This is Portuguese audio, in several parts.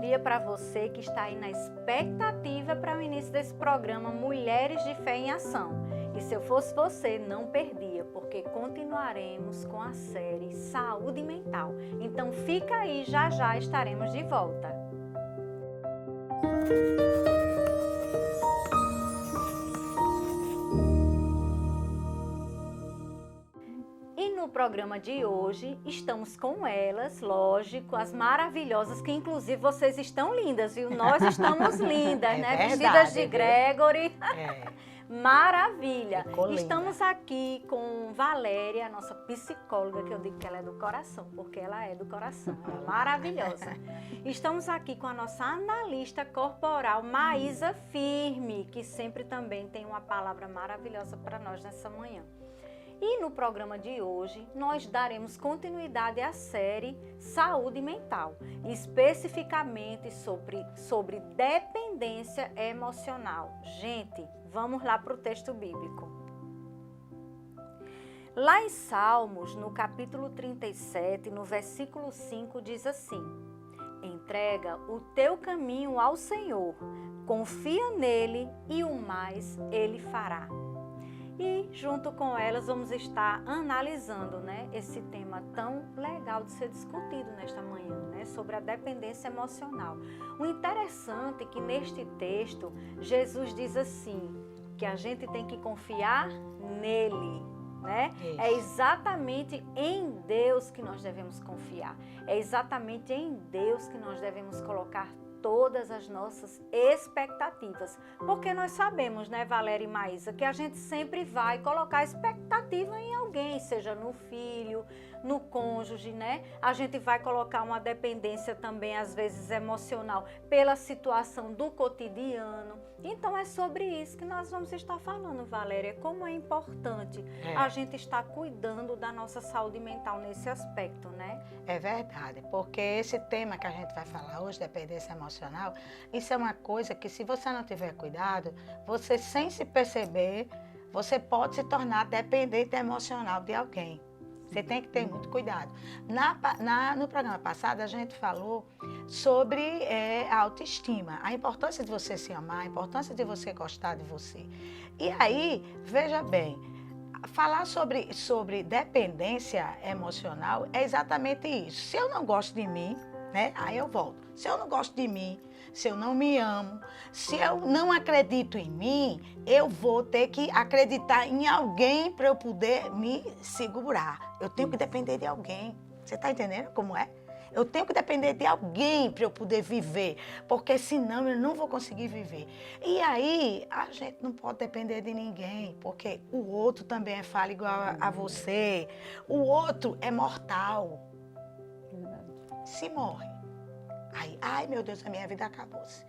dia para você que está aí na expectativa para o início desse programa Mulheres de Fé em Ação. E se eu fosse você, não perdia, porque continuaremos com a série Saúde Mental. Então fica aí, já já estaremos de volta. E no programa de hoje, estamos com elas, lógico, as maravilhosas, que inclusive vocês estão lindas, viu? Nós estamos lindas, né? Verdade, vestidas de viu? Gregory. É. Maravilha! Ficou linda. Estamos aqui com Valéria, a nossa psicóloga, que eu digo que ela é do coração, porque ela é do coração, ela é maravilhosa. Estamos aqui com a nossa analista corporal, Maísa Firme, que sempre também tem uma palavra maravilhosa para nós nessa manhã. E no programa de hoje, nós daremos continuidade à série Saúde Mental, especificamente sobre dependência emocional. Gente, vamos lá para o texto bíblico. Lá em Salmos, no capítulo 37, no versículo 5, diz assim: entrega o teu caminho ao Senhor, confia nele e o mais ele fará. E junto com elas vamos estar analisando, né, esse tema tão legal de ser discutido nesta manhã, né, sobre a dependência emocional. O interessante é que neste texto Jesus diz assim, que a gente tem que confiar nele, né? Isso. É exatamente em Deus que nós devemos confiar. É exatamente em Deus que nós devemos colocar todas as nossas expectativas, porque nós sabemos, né, Valéria e Maísa, que a gente sempre vai colocar expectativa em alguém, seja no filho, no cônjuge, né? A gente vai colocar uma dependência também, às vezes emocional, pela situação do cotidiano. Então é sobre isso que nós vamos estar falando, Valéria, como é importante a gente estar cuidando da nossa saúde mental nesse aspecto, né? É verdade, porque esse tema que a gente vai falar hoje, dependência emocional, isso é uma coisa que, se você não tiver cuidado, você, sem se perceber, você pode se tornar dependente emocional de alguém. Você tem que ter muito cuidado. No programa passado, a gente falou sobre a autoestima, a importância de você se amar, a importância de você gostar de você. E aí, veja bem, falar sobre dependência emocional é exatamente isso. Se eu não gosto de mim, né, aí eu volto. Se eu não gosto de mim, se eu não me amo, se eu não acredito em mim, eu vou ter que acreditar em alguém para eu poder me segurar. Eu tenho que depender de alguém. Você está entendendo como é? Eu tenho que depender de alguém para eu poder viver, porque senão eu não vou conseguir viver. E aí, a gente não pode depender de ninguém, porque o outro também é falho igual a você. O outro é mortal. Se morre. Aí, ai meu Deus, a minha vida acabou-se.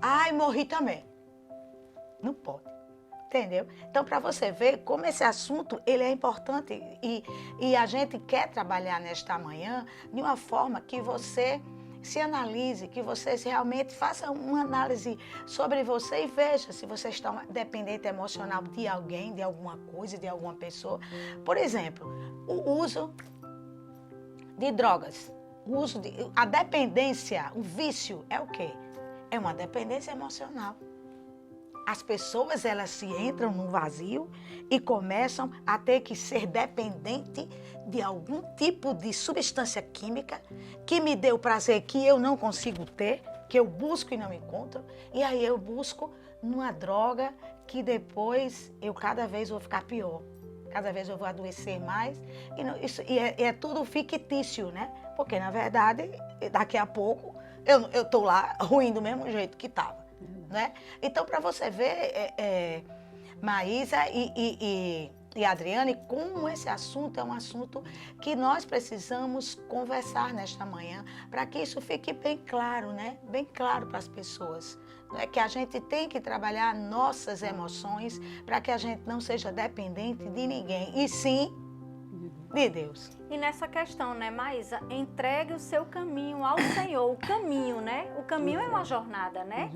Ai, morri também. Não pode. Entendeu? Então, para você ver como esse assunto ele é importante e a gente quer trabalhar nesta manhã de uma forma que você se analise, que você realmente faça uma análise sobre você e veja se você está dependente emocional de alguém, de alguma coisa, de alguma pessoa. Por exemplo, o uso de drogas. A dependência, o vício é o quê? É uma dependência emocional. As pessoas, elas se entram num vazio e começam a ter que ser dependente de algum tipo de substância química que me dê o prazer que eu não consigo ter, que eu busco e não encontro, e aí eu busco numa droga que depois eu cada vez vou ficar pior. Cada vez eu vou adoecer mais, e é tudo fictício, né? Porque, na verdade, daqui a pouco, eu estou lá ruim do mesmo jeito que estava, né? Então, para você ver, Maísa e Adriane, como esse assunto é um assunto que nós precisamos conversar nesta manhã, para que isso fique bem claro, né? Bem claro para as pessoas. É que a gente tem que trabalhar nossas emoções para que a gente não seja dependente de ninguém, e sim de Deus. E nessa questão, né, Maísa, entregue o seu caminho ao Senhor, o caminho, né? O caminho é uma jornada, né?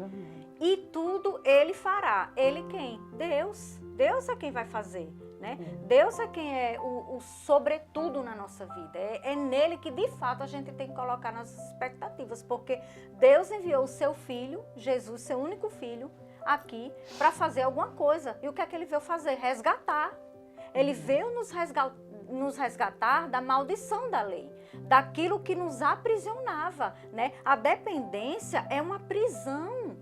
E tudo Ele fará. Ele quem? Deus. Deus é quem vai fazer. né? Deus é quem é o sobretudo na nossa vida. É nele que, de fato, a gente tem que colocar nossas expectativas, porque Deus enviou o seu filho, Jesus, seu único filho, aqui para fazer alguma coisa. E o que é que ele veio fazer? Resgatar. Ele veio nos resgatar da maldição da lei, daquilo que nos aprisionava, né? A dependência é uma prisão,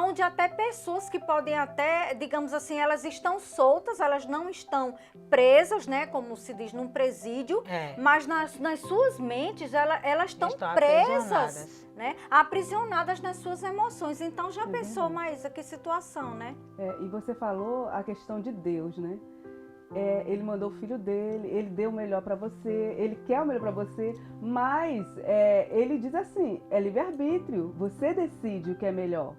onde até pessoas que podem até, digamos assim, elas estão soltas, elas não estão presas, né? Como se diz, num presídio, mas nas suas mentes elas estão presas, né? Aprisionadas nas suas emoções. Então já pensou, Maísa, que situação, né? E você falou a questão de Deus, né? Ele mandou o filho dele, ele deu o melhor para você, ele quer o melhor para você, mas ele diz assim, é livre-arbítrio, você decide o que é melhor.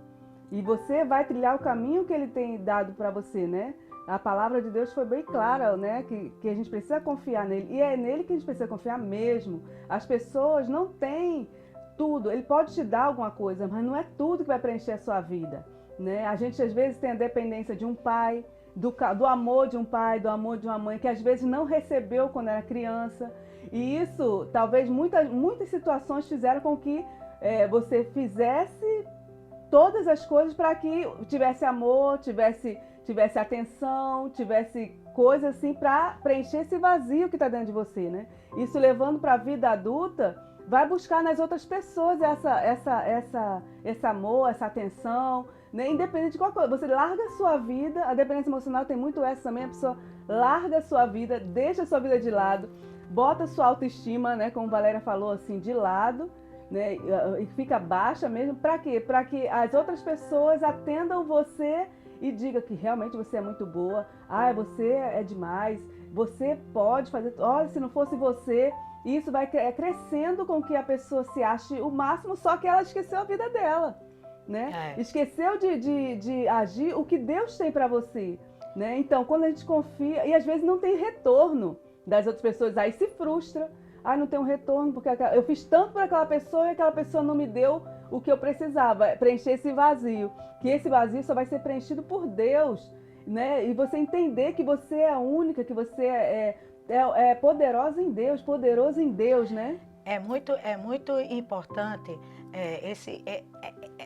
E você vai trilhar o caminho que ele tem dado para você, né? A palavra de Deus foi bem clara, né? Que a gente precisa confiar nele. E é nele que a gente precisa confiar mesmo. As pessoas não têm tudo. Ele pode te dar alguma coisa, mas não é tudo que vai preencher a sua vida, né? A gente às vezes tem a dependência de um pai, do amor de um pai, do amor de uma mãe, que às vezes não recebeu quando era criança. E isso, talvez, muitas situações fizeram com que você fizesse todas as coisas para que tivesse amor, tivesse atenção, tivesse coisa assim para preencher esse vazio que está dentro de você, né? Isso levando para a vida adulta, vai buscar nas outras pessoas esse amor, essa atenção, né? Independente de qual coisa. Você larga a sua vida, a dependência emocional tem muito essa também, a pessoa larga a sua vida, deixa a sua vida de lado, bota a sua autoestima, né, como a Valéria falou, assim, de lado, né, e fica baixa mesmo. Para quê? Para que as outras pessoas atendam você e digam que realmente você é muito boa, você é demais, você pode fazer, olha, se não fosse você, isso vai crescendo com que a pessoa se ache o máximo, só que ela esqueceu a vida dela, né? Esqueceu de agir o que Deus tem para você, né? Então, quando a gente confia, e às vezes não tem retorno das outras pessoas, aí se frustra, não tem um retorno, porque eu fiz tanto para aquela pessoa e aquela pessoa não me deu o que eu precisava, preencher esse vazio, que esse vazio só vai ser preenchido por Deus, né? E você entender que você é a única, que você é poderosa em Deus, poderoso em Deus, né? É muito importante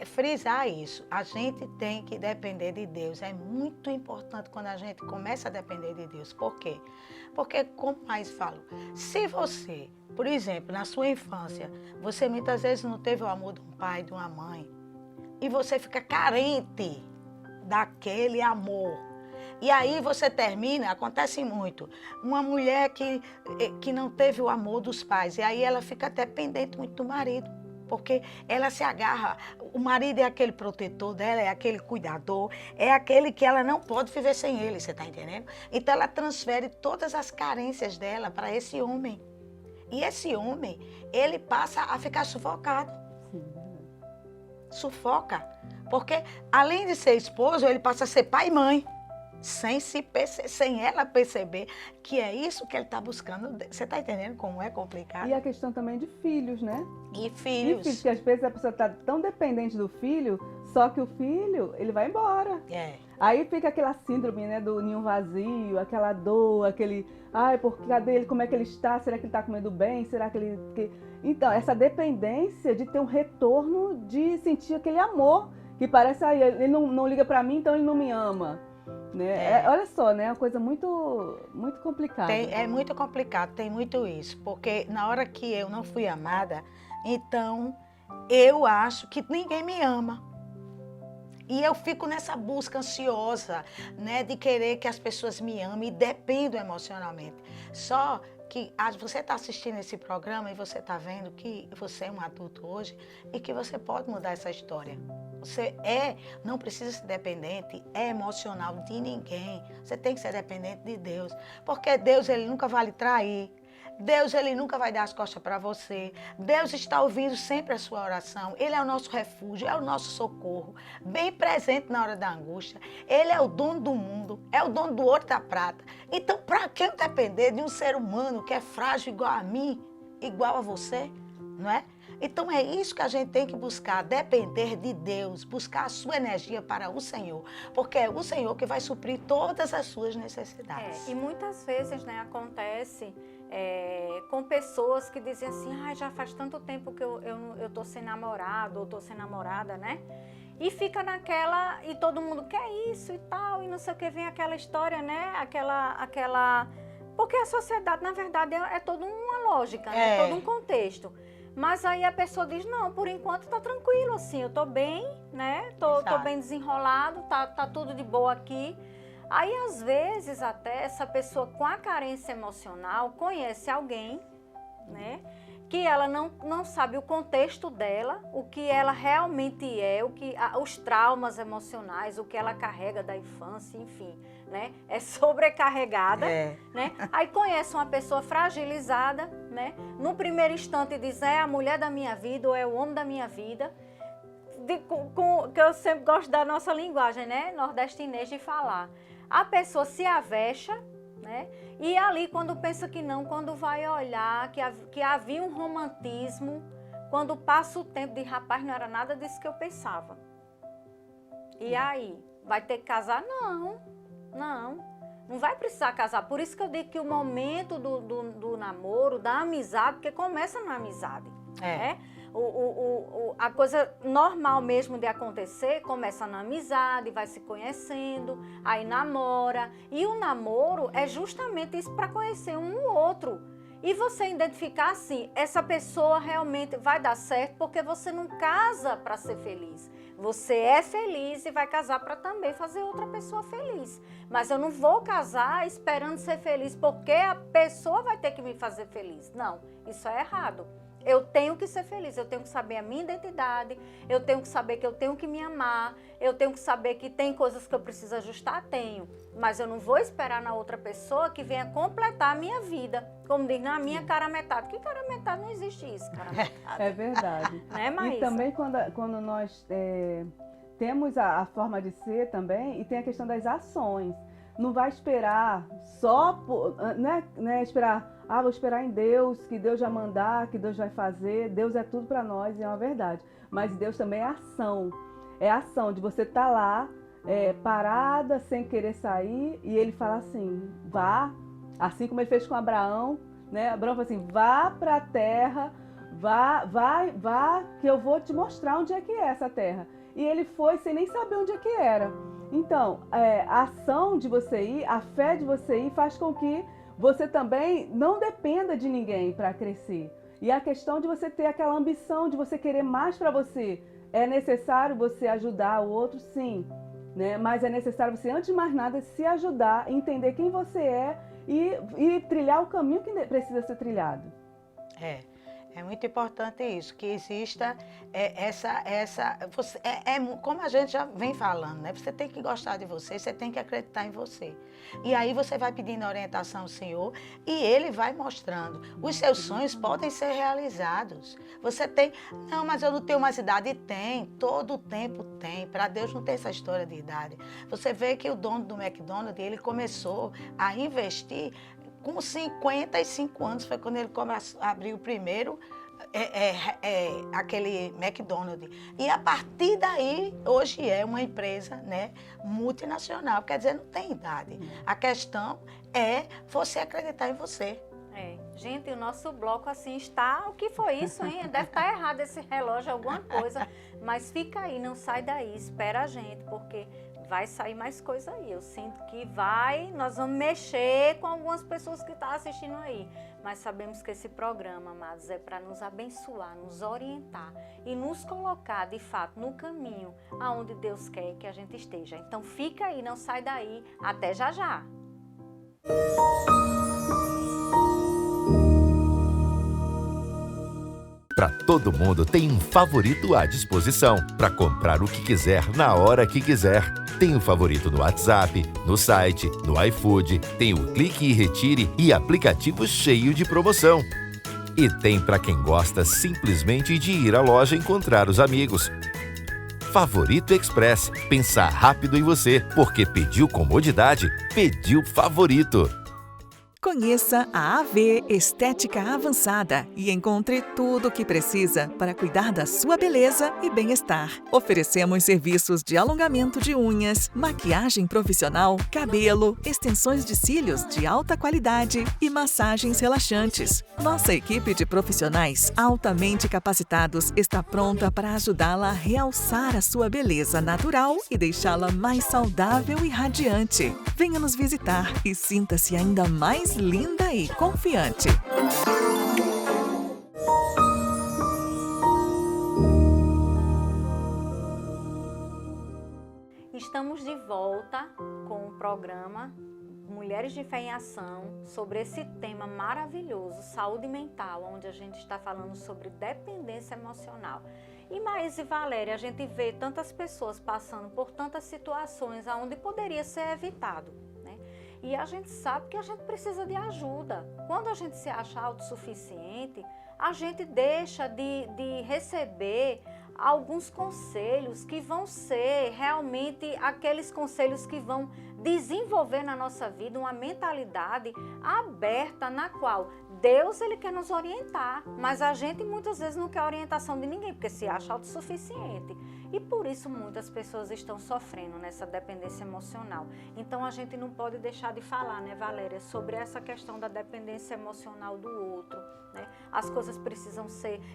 frisar isso. A gente tem que depender de Deus. É muito importante quando a gente começa a depender de Deus. Por quê? Porque, como mais falo, se você, por exemplo, na sua infância, você muitas vezes não teve o amor de um pai, de uma mãe, e você fica carente daquele amor. E aí você termina, acontece muito, uma mulher que não teve o amor dos pais, e aí ela fica dependente muito do marido, porque ela se agarra, o marido é aquele protetor dela, é aquele cuidador, é aquele que ela não pode viver sem ele, você está entendendo? Então ela transfere todas as carências dela para esse homem. E esse homem, ele passa a ficar sufocado. Sufoca. Porque além de ser esposo, ele passa a ser pai e mãe. Sem ela perceber que é isso que ele está buscando. Você está entendendo como é complicado? E a questão também de filhos, né? E filhos. Que às vezes a pessoa está tão dependente do filho, só que o filho, ele vai embora. Aí fica aquela síndrome, né, do ninho vazio, aquela dor, aquele... cadê ele? Como é que ele está? Será que ele está comendo bem? Será que ele... Então, essa dependência de ter um retorno, de sentir aquele amor, que parece, ele não liga para mim, então ele não me ama. Né? Olha só, né? É uma coisa muito, muito complicada. É muito complicado, tem muito isso. Porque na hora que eu não fui amada, então eu acho que ninguém me ama. E eu fico nessa busca ansiosa, né? De querer que as pessoas me amem e dependo emocionalmente. Só que você está assistindo esse programa e você está vendo que você é um adulto hoje e que você pode mudar essa história. Você não precisa ser dependente emocional de ninguém. Você tem que ser dependente de Deus. Porque Deus, ele nunca vai lhe trair. Deus, ele nunca vai dar as costas para você. Deus está ouvindo sempre a sua oração. Ele é o nosso refúgio, é o nosso socorro. Bem presente na hora da angústia. Ele é o dono do mundo, é o dono do ouro e da prata. Então, para que eu depender de um ser humano que é frágil igual a mim, igual a você, não é? Então é isso que a gente tem que buscar, depender de Deus, buscar a sua energia para o Senhor, porque é o Senhor que vai suprir todas as suas necessidades. E muitas vezes, né, acontece com pessoas que dizem assim, já faz tanto tempo que eu tô sem namorado ou tô sem namorada, né? E fica naquela, e todo mundo quer isso e tal, e não sei o que, vem aquela história, né? Porque a sociedade, na verdade, é toda uma lógica, né? Todo um contexto. Mas aí a pessoa diz, não, por enquanto tá tranquilo, assim, eu tô bem, né? Tô bem desenrolado, tá tudo de boa aqui. Aí, às vezes, até essa pessoa com a carência emocional conhece alguém, né? Que ela não sabe o contexto dela, o que ela realmente é, os traumas emocionais, o que ela carrega da infância, enfim, né? É sobrecarregada, né? Aí conhece uma pessoa fragilizada, né? No primeiro instante diz, é a mulher da minha vida ou é o homem da minha vida, que eu sempre gosto da nossa linguagem, né? Nordestinês de falar. A pessoa se avexa, né? E ali, quando pensa que não, quando vai olhar, que havia um romantismo, quando passa o tempo de rapaz, não era nada disso que eu pensava. E aí, vai ter que casar? Não vai precisar casar. Por isso que eu digo que o momento do namoro, da amizade, porque começa na amizade, né? A coisa normal mesmo de acontecer começa na amizade, vai se conhecendo, aí namora. E o namoro é justamente isso, para conhecer um o outro. E você identificar assim, essa pessoa realmente vai dar certo, porque você não casa para ser feliz. Você é feliz e vai casar para também fazer outra pessoa feliz. Mas eu não vou casar esperando ser feliz, porque a pessoa vai ter que me fazer feliz. Não, isso é errado. Eu tenho que ser feliz, eu tenho que saber a minha identidade, eu tenho que saber que eu tenho que me amar, eu tenho que saber que tem coisas que eu preciso ajustar, tenho. Mas eu não vou esperar na outra pessoa que venha completar a minha vida. Como diz, na minha cara metade. Que cara metade? Não existe isso, cara metade. É verdade. Né, Maísa? E também quando nós temos a forma de ser também, e tem a questão das ações. Não vai esperar só, não é esperar, vou esperar em Deus, que Deus vai mandar, que Deus vai fazer. Deus é tudo para nós, é uma verdade. Mas Deus também é ação. É ação de você estar lá, parada, sem querer sair, e ele fala assim, vá, assim como ele fez com Abraão, né? Abraão falou assim, vá para a terra, vá, que eu vou te mostrar onde é que é essa terra. E ele foi sem nem saber onde é que era. Então, a ação de você ir, a fé de você ir, faz com que você também não dependa de ninguém para crescer. E a questão de você ter aquela ambição, de você querer mais para você. É necessário você ajudar o outro, sim. Né? Mas é necessário você, antes de mais nada, se ajudar, entender quem você é e trilhar o caminho que precisa ser trilhado. É muito importante isso, que exista como a gente já vem falando, né? Você tem que gostar de você tem que acreditar em você. E aí você vai pedindo orientação ao Senhor e Ele vai mostrando. Os seus sonhos podem ser realizados. Você tem, não, mas eu não tenho mais idade. Tem, todo o tempo tem. Para Deus não tem essa história de idade. Você vê que o dono do McDonald's, ele começou a investir com 55 anos, foi quando ele abriu o primeiro, aquele McDonald's. E a partir daí, hoje é uma empresa, né, multinacional, quer dizer, não tem idade. A questão é você acreditar em você. Gente, o nosso bloco assim está, o que foi isso, hein? Deve estar errado esse relógio, alguma coisa, mas fica aí, não sai daí, espera a gente, porque vai sair mais coisa aí. Eu sinto que nós vamos mexer com algumas pessoas que estão assistindo aí. Mas sabemos que esse programa, amados, é para nos abençoar, nos orientar e nos colocar, de fato, no caminho aonde Deus quer que a gente esteja. Então fica aí, não sai daí. Até já já! Para todo mundo tem um favorito à disposição, para comprar o que quiser na hora que quiser. Tem o favorito no WhatsApp, no site, no iFood, tem o Clique e Retire e aplicativo cheio de promoção. E tem para quem gosta simplesmente de ir à loja encontrar os amigos. Favorito Express, pensar rápido em você, porque pediu comodidade, pediu favorito. Conheça a AV Estética Avançada e encontre tudo o que precisa para cuidar da sua beleza e bem-estar. Oferecemos serviços de alongamento de unhas, maquiagem profissional, cabelo, extensões de cílios de alta qualidade e massagens relaxantes. Nossa equipe de profissionais altamente capacitados está pronta para ajudá-la a realçar a sua beleza natural e deixá-la mais saudável e radiante. Venha nos visitar e sinta-se ainda mais linda e confiante. Estamos de volta com o programa Mulheres de Fé em Ação, sobre esse tema maravilhoso, saúde mental, onde a gente está falando sobre dependência emocional. E Maísa e Valéria, a gente vê tantas pessoas passando por tantas situações onde poderia ser evitado, né? E a gente sabe que a gente precisa de ajuda. Quando a gente se acha autossuficiente, a gente deixa de receber alguns conselhos que vão ser realmente aqueles conselhos que vão desenvolver na nossa vida uma mentalidade aberta, na qual Deus, ele quer nos orientar, mas a gente muitas vezes não quer orientação de ninguém, porque se acha autossuficiente. E por isso muitas pessoas estão sofrendo nessa dependência emocional. Então a gente não pode deixar de falar, né, Valéria, sobre essa questão da dependência emocional do outro, né? As coisas precisam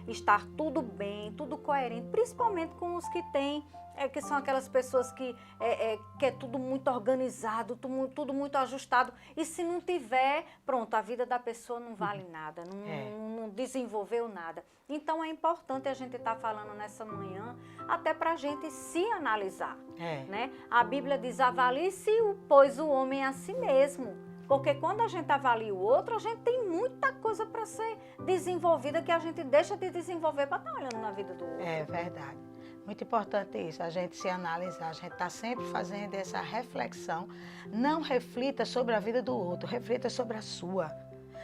estar tudo bem, tudo coerente, principalmente com os que têm, que são aquelas pessoas que é tudo muito organizado, tudo muito ajustado. E se não tiver, pronto, a vida da pessoa não vale nada, não desenvolveu nada. Então é importante a gente estar falando nessa manhã, até para a gente se analisar, né? A Bíblia diz, avalie-se, pois o homem é a si mesmo. Porque quando a gente avalia o outro, a gente tem muita coisa para ser desenvolvida que a gente deixa de desenvolver para estar olhando na vida do outro. É verdade. Muito importante isso, a gente se analisar, a gente está sempre fazendo essa reflexão. Não reflita sobre a vida do outro, reflita sobre a sua.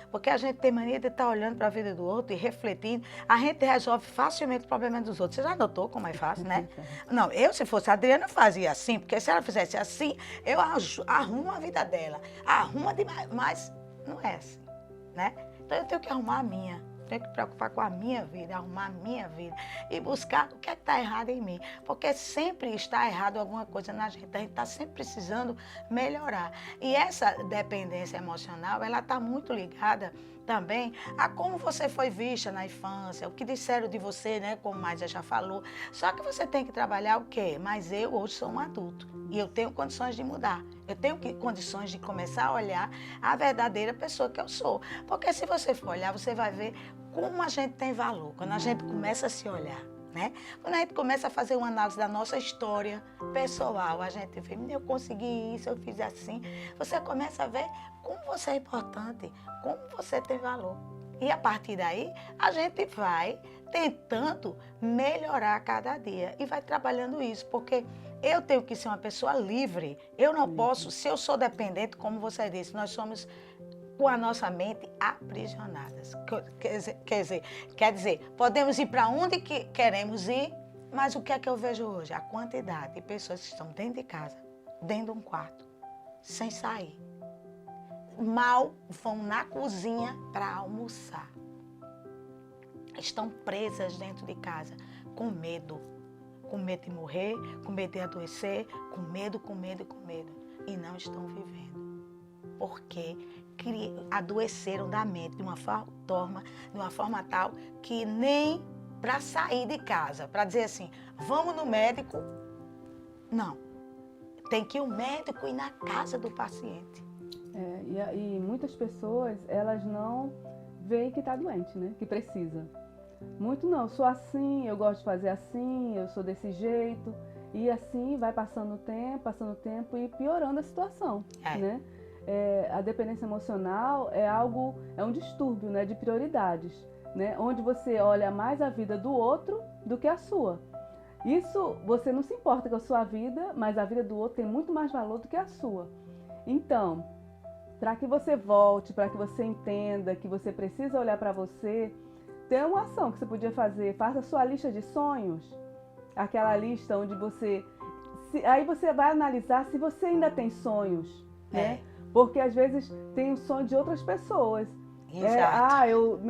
Porque a gente tem mania de estar olhando para a vida do outro e refletindo. A gente resolve facilmente o problema dos outros. Você já notou como é fácil, né? Não, se fosse a Adriana, fazia assim, porque se ela fizesse assim, eu arrumo a vida dela. Arruma demais, mas não é assim, né? Então eu tenho que arrumar a minha. Tenho que me preocupar com a minha vida, arrumar a minha vida e buscar o que é que está errado em mim. Porque sempre está errado alguma coisa na gente. A gente está sempre precisando melhorar. E essa dependência emocional, ela está muito ligada também a como você foi vista na infância, o que disseram de você, né? Como a Maísa já falou. Só que você tem que trabalhar o quê? Mas eu hoje sou um adulto e eu tenho condições de mudar. Eu tenho condições de começar a olhar a verdadeira pessoa que eu sou. Porque se você for olhar, você vai ver como a gente tem valor. Quando a gente começa a se olhar, né? Quando a gente começa a fazer uma análise da nossa história pessoal, a gente vê, eu consegui isso, eu fiz assim. Você começa a ver como você é importante, como você tem valor. E a partir daí, a gente vai tentando melhorar a cada dia e vai trabalhando isso, porque eu tenho que ser uma pessoa livre. Eu não posso, se eu sou dependente, como você disse, nós somos com a nossa mente aprisionadas. Quer dizer, podemos ir para onde queremos ir, mas o que é que eu vejo hoje? A quantidade de pessoas que estão dentro de casa, dentro de um quarto, sem sair. Mal vão na cozinha para almoçar. Estão presas dentro de casa, com medo de morrer, com medo de adoecer, com medo. E não estão vivendo. Porque adoeceram da mente de uma forma tal que nem para sair de casa, para dizer assim, vamos no médico. Não. Tem que o médico ir na casa do paciente. E muitas pessoas, elas não veem que está doente, né? Que precisa. Muito não, eu sou assim, eu gosto de fazer assim, eu sou desse jeito. E assim vai passando o tempo e piorando a situação, né? A dependência emocional é um distúrbio, né, de prioridades, né? Onde você olha mais a vida do outro do que a sua. Isso, você não se importa com a sua vida, mas a vida do outro tem muito mais valor do que a sua. Então, para que você volte, para que você entenda que você precisa olhar para você, tem uma ação que você podia fazer. Faça a sua lista de sonhos, aquela lista onde aí você vai analisar se você ainda tem sonhos, né? Porque às vezes tem o sonho de outras pessoas. Exato.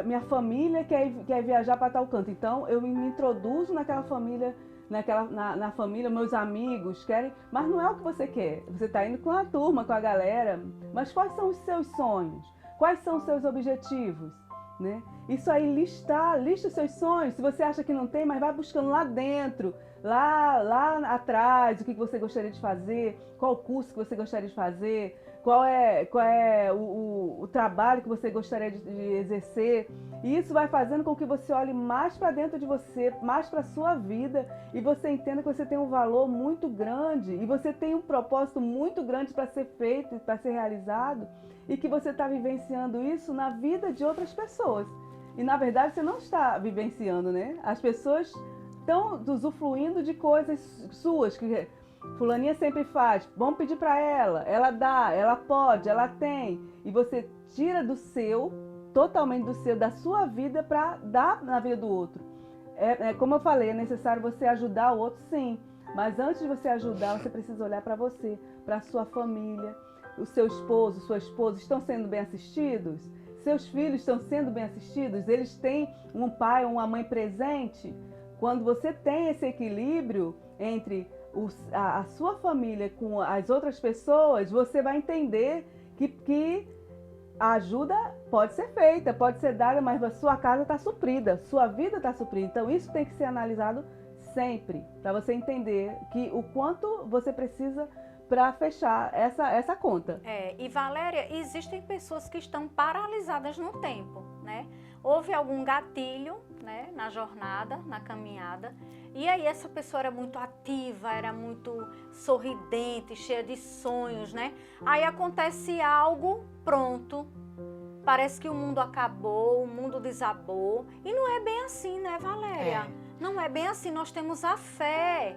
Minha família quer viajar para tal canto, então eu me introduzo naquela família, na família, meus amigos querem, mas não é o que você quer. Você está indo com a turma, com a galera, mas quais são os seus sonhos? Quais são os seus objetivos? Né? Isso aí, lista os seus sonhos. Se você acha que não tem, mas vai buscando lá dentro, lá atrás, o que você gostaria de fazer, qual curso que você gostaria de fazer, qual é o trabalho que você gostaria de exercer. E isso vai fazendo com que você olhe mais para dentro de você, mais para a sua vida, e você entenda que você tem um valor muito grande, e você tem um propósito muito grande para ser feito, para ser realizado, e que você está vivenciando isso na vida de outras pessoas. E na verdade você não está vivenciando, né? As pessoas estão usufruindo de coisas suas, que fulaninha sempre faz. Vamos pedir para ela dá, ela pode, ela tem. E você tira do seu, totalmente do seu, da sua vida para dar na vida do outro. Como eu falei, é necessário você ajudar o outro, sim. Mas antes de você ajudar, você precisa olhar para você, para a sua família. O seu esposo, sua esposa estão sendo bem assistidos? Seus filhos estão sendo bem assistidos? Eles têm um pai ou uma mãe presente? Quando você tem esse equilíbrio entre a sua família com as outras pessoas, você vai entender que a ajuda pode ser feita, pode ser dada, mas a sua casa está suprida, sua vida está suprida. Então isso tem que ser analisado sempre, para você entender o quanto você precisa para fechar essa conta. E Valéria, existem pessoas que estão paralisadas no tempo, né? Houve algum gatilho, né, na jornada, na caminhada, e aí essa pessoa era muito ativa, era muito sorridente, cheia de sonhos, né? Aí acontece algo, pronto, parece que o mundo acabou, o mundo desabou, e não é bem assim, né, Valéria? Não é bem assim, nós temos a fé.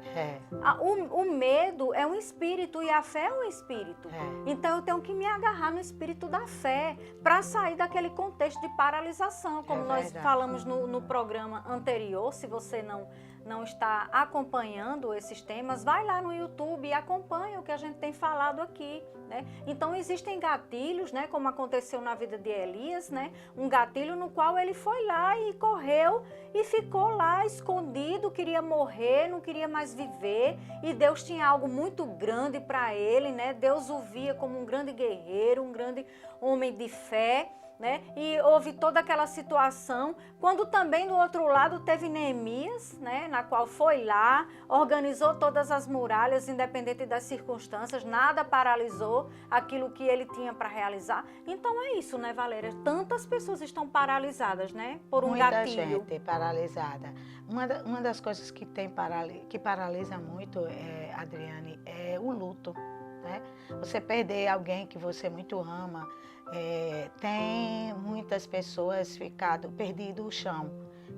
O medo é um espírito e a fé é um espírito. Então eu tenho que me agarrar no espírito da fé para sair daquele contexto de paralisação, como nós falamos no programa anterior. Se você não está acompanhando esses temas, vai lá no YouTube e acompanha o que a gente tem falado aqui, né? Então existem gatilhos, né, como aconteceu na vida de Elias, né? Um gatilho no qual ele foi lá e correu e ficou lá escondido, queria morrer, não queria mais viver, e Deus tinha algo muito grande para ele, né? Deus o via como um grande guerreiro, um grande homem de fé, né? E houve toda aquela situação, quando também do outro lado teve Neemias, né? Na qual foi lá, organizou todas as muralhas, independente das circunstâncias, nada paralisou aquilo que ele tinha para realizar. Então é isso, né, Valéria? Tantas pessoas estão paralisadas, né? Por um gatilho. Muita gente paralisada. Uma das coisas que paralisa muito, Adriane, é o luto, né? Você perder alguém que você muito ama. Tem muitas pessoas perdido o chão,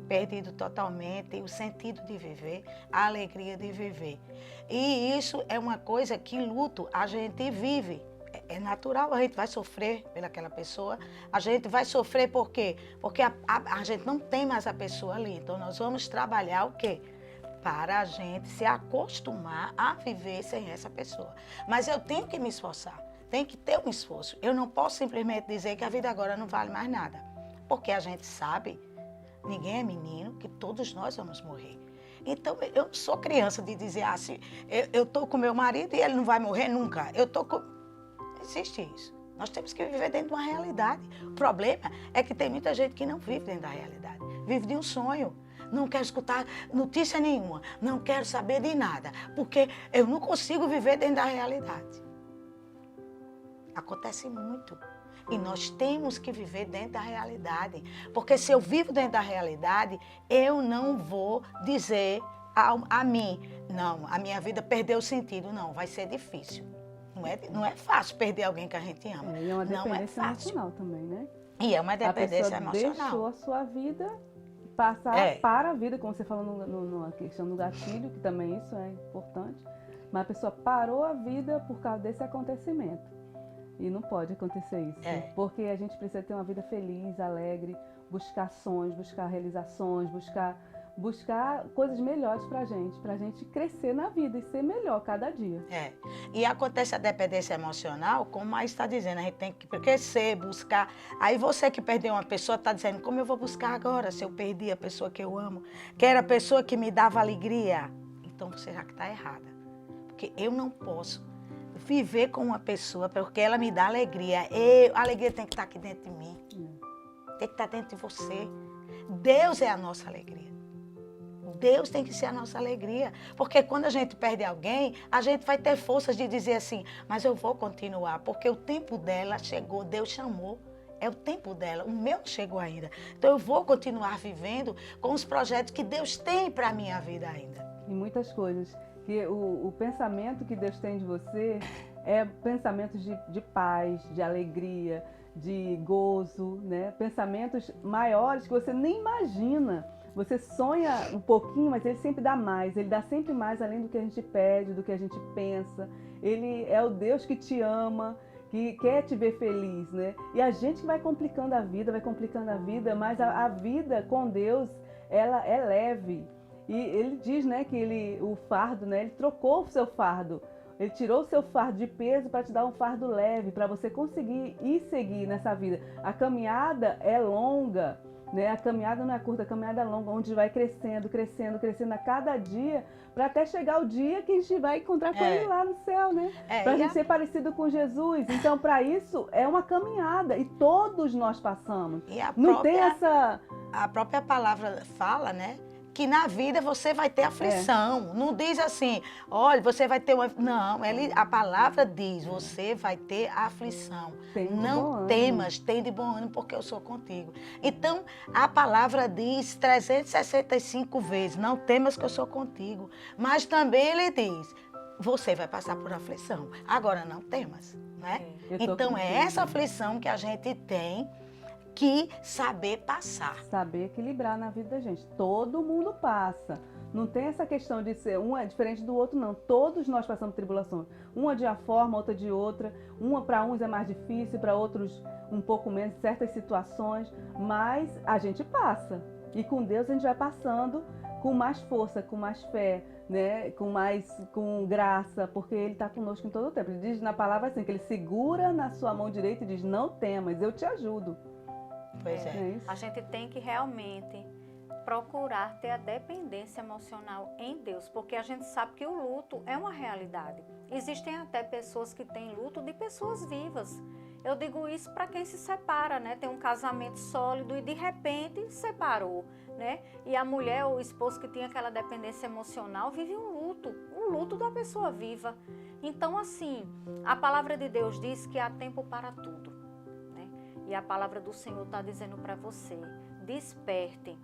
perdido totalmente o sentido de viver, a alegria de viver. E isso é uma coisa que luto a gente vive. É natural, a gente vai sofrer pelaquela pessoa, a gente vai sofrer por quê? Porque a gente não tem mais a pessoa ali, então nós vamos trabalhar o quê? Para a gente se acostumar a viver sem essa pessoa. Mas eu tenho que me esforçar. Tem que ter um esforço. Eu não posso simplesmente dizer que a vida agora não vale mais nada. Porque a gente sabe, ninguém é menino, que todos nós vamos morrer. Então, eu não sou criança de dizer assim, eu estou com meu marido e ele não vai morrer nunca. Não existe isso. Nós temos que viver dentro de uma realidade. O problema é que tem muita gente que não vive dentro da realidade. Vive de um sonho. Não quero escutar notícia nenhuma. Não quero saber de nada. Porque eu não consigo viver dentro da realidade. Acontece muito. E nós temos que viver dentro da realidade. Porque se eu vivo dentro da realidade, eu não vou dizer a mim, não, a minha vida perdeu sentido. Não, vai ser difícil. Não é fácil perder alguém que a gente ama. E é uma dependência emocional também, né? E é uma dependência emocional. A pessoa deixou a sua vida passar para a vida, como você falou na questão do gatilho, que também isso é importante. Mas a pessoa parou a vida por causa desse acontecimento. E não pode acontecer isso, porque a gente precisa ter uma vida feliz, alegre, buscar sonhos, buscar realizações, buscar buscar coisas melhores pra gente crescer na vida e ser melhor cada dia. E acontece a dependência emocional, como a está dizendo, a gente tem que crescer, buscar. Aí você que perdeu uma pessoa está dizendo, como eu vou buscar agora se eu perdi a pessoa que eu amo, que era a pessoa que me dava alegria? Então você já está errada. Porque eu não posso viver com uma pessoa porque ela me dá alegria. A alegria tem que estar aqui dentro de mim. Tem que estar dentro de você. Deus é a nossa alegria. Deus tem que ser a nossa alegria. Porque quando a gente perde alguém, a gente vai ter forças de dizer assim, mas eu vou continuar, porque o tempo dela chegou, Deus chamou. É o tempo dela, o meu não chegou ainda. Então eu vou continuar vivendo com os projetos que Deus tem para a minha vida ainda. E muitas coisas. Que o pensamento que Deus tem de você é pensamentos de paz, de alegria, de gozo, né? Pensamentos maiores que você nem imagina. Você sonha um pouquinho, mas ele sempre dá mais. Ele dá sempre mais além do que a gente pede, do que a gente pensa. Ele é o Deus que te ama, que quer te ver feliz, né? E a gente vai complicando a vida, mas a vida com Deus, ela é leve. E ele diz, né, que o fardo, né, ele trocou o seu fardo. Ele tirou o seu fardo de peso para te dar um fardo leve, para você conseguir ir seguir nessa vida. A caminhada é longa, né? A caminhada não é curta, a caminhada é longa, onde vai crescendo a cada dia, para até chegar o dia que a gente vai encontrar com ele lá no céu, né? Para a gente ser parecido com Jesus. Então, para isso, é uma caminhada e todos nós passamos. E A própria palavra fala, né? Que na vida você vai ter aflição. Não diz assim, olha, você vai ter uma... Não, a palavra diz, você vai ter aflição. Não temas, tem de bom ânimo, porque eu sou contigo. Então, a palavra diz 365 vezes, não temas que eu sou contigo. Mas também ele diz, você vai passar por aflição. Agora, não temas, né? Então, é essa aflição que a gente tem que saber passar. Saber equilibrar na vida da gente. Todo mundo passa. Não tem essa questão de ser um é diferente do outro, não. Todos nós passamos tribulações. Uma de uma forma, outra de outra. Uma para uns é mais difícil, para outros um pouco menos, certas situações. Mas a gente passa. E com Deus a gente vai passando com mais força, com mais fé, né? Com graça, porque Ele está conosco em todo o tempo. Ele diz na palavra assim, que Ele segura na sua mão direita e diz, não temas, eu te ajudo. Pois é. A gente tem que realmente procurar ter a dependência emocional em Deus, porque a gente sabe que o luto é uma realidade. Existem até pessoas que têm luto de pessoas vivas. Eu digo isso para quem se separa, né? Tem um casamento sólido e de repente separou, né? E a mulher ou o esposo que tinha aquela dependência emocional vive o luto da pessoa viva. Então, assim, a palavra de Deus diz que há tempo para tudo. E a palavra do Senhor está dizendo para você, desperte,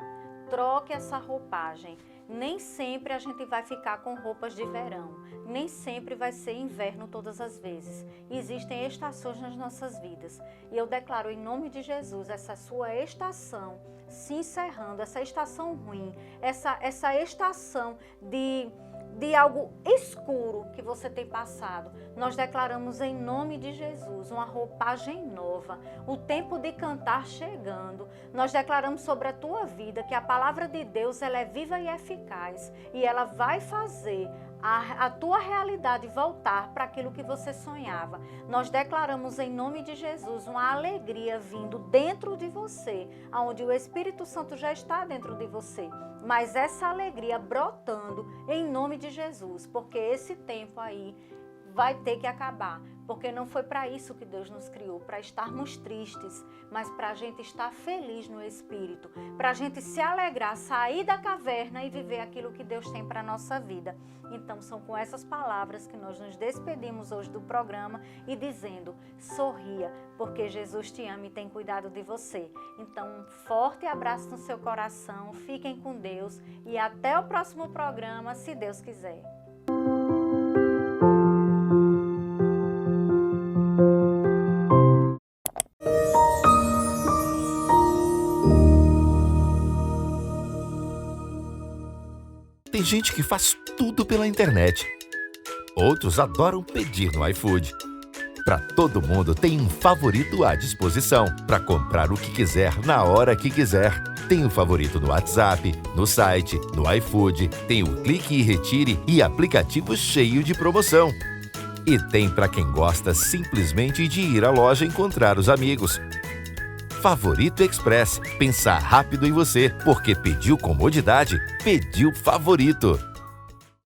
troque essa roupagem. Nem sempre a gente vai ficar com roupas de verão, nem sempre vai ser inverno todas as vezes. Existem estações nas nossas vidas. E eu declaro em nome de Jesus, essa sua estação se encerrando, essa estação ruim, essa estação de algo escuro que você tem passado, nós declaramos em nome de Jesus uma roupagem nova, o tempo de cantar chegando. Nós declaramos sobre a tua vida que a palavra de Deus ela é viva e eficaz e ela vai fazer a tua realidade voltar para aquilo que você sonhava. Nós declaramos em nome de Jesus uma alegria vindo dentro de você, onde o Espírito Santo já está dentro de você. Mas essa alegria brotando em nome de Jesus, porque esse tempo aí vai ter que acabar, porque não foi para isso que Deus nos criou, para estarmos tristes, mas para a gente estar feliz no Espírito, para a gente se alegrar, sair da caverna e viver aquilo que Deus tem para a nossa vida. Então são com essas palavras que nós nos despedimos hoje do programa e dizendo, sorria, porque Jesus te ama e tem cuidado de você. Então um forte abraço no seu coração, fiquem com Deus e até o próximo programa, se Deus quiser. Tem gente que faz tudo pela internet. Outros adoram pedir no iFood. Para todo mundo tem um favorito à disposição para comprar o que quiser na hora que quiser. Tem o Favorito no WhatsApp, no site, no iFood, tem o Clique e Retire e aplicativo cheio de promoção. E tem para quem gosta simplesmente de ir à loja encontrar os amigos. Favorito Express. Pensar rápido em você, porque pediu comodidade, pediu Favorito.